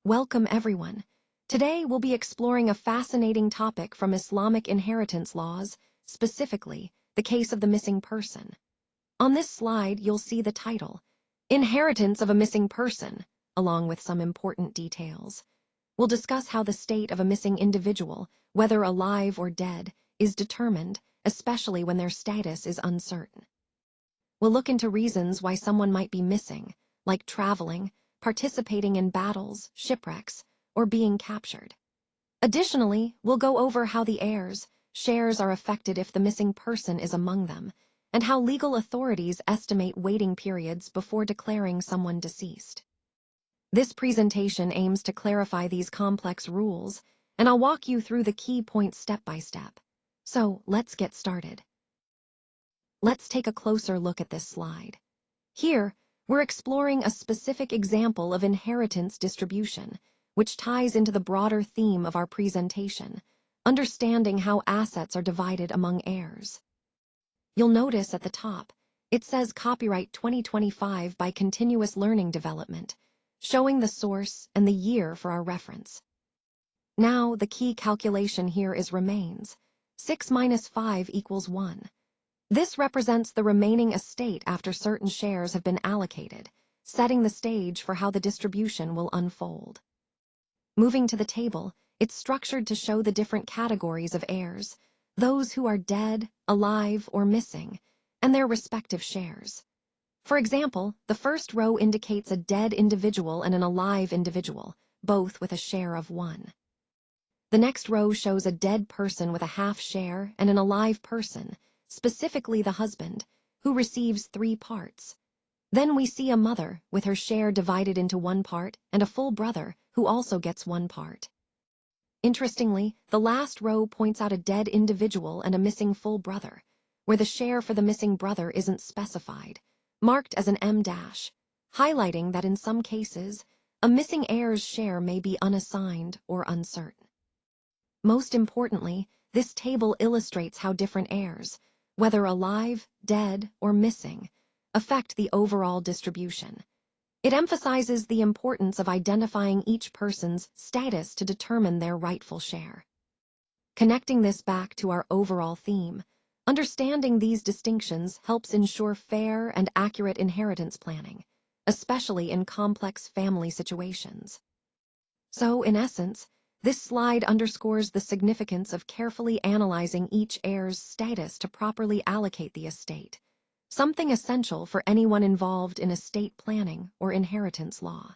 Welcome everyone. Today we'll be exploring a fascinating topic from Islamic inheritance laws, specifically the case of the missing person. On this slide, you'll see the title, Inheritance of a Missing Person, along with some important details. We'll discuss how the state of a missing individual, whether alive or dead, is determined, especially when their status is uncertain. We'll look into reasons why someone might be missing, like traveling, participating in battles, shipwrecks, or being captured. Additionally, we'll go over how the heirs' shares are affected if the missing person is among them, and how legal authorities estimate waiting periods before declaring someone deceased. This presentation aims to clarify these complex rules, and I'll walk you through the key points step by step. So, let's get started. Let's take a closer look at this slide. Here, we're exploring a specific example of inheritance distribution, which ties into the broader theme of our presentation, understanding how assets are divided among heirs. You'll notice at the top, it says Copyright 2025 by Continuous Learning Development, showing the source and the year for our reference. Now, the key calculation here is remains. 6 minus 5 equals 1. This represents the remaining estate after certain shares have been allocated, setting the stage for how the distribution will unfold. Moving to the table, it's structured to show the different categories of heirs, those who are dead, alive, or missing, and their respective shares. For example, the first row indicates a dead individual and an alive individual, both with a share of 1. The next row shows a dead person with a half share and an alive person, specifically the husband, who receives 3 parts. Then we see a mother with her share divided into 1 part and a full brother who also gets 1 part. Interestingly, the last row points out a dead individual and a missing full brother, where the share for the missing brother isn't specified, marked as an M-, highlighting that in some cases, a missing heir's share may be unassigned or uncertain. Most importantly, this table illustrates how different heirs, whether alive, dead, or missing, affect the overall distribution. It emphasizes the importance of identifying each person's status to determine their rightful share. Connecting this back to our overall theme, understanding these distinctions helps ensure fair and accurate inheritance planning, especially in complex family situations. So, in essence, this slide underscores the significance of carefully analyzing each heir's status to properly allocate the estate, something essential for anyone involved in estate planning or inheritance law.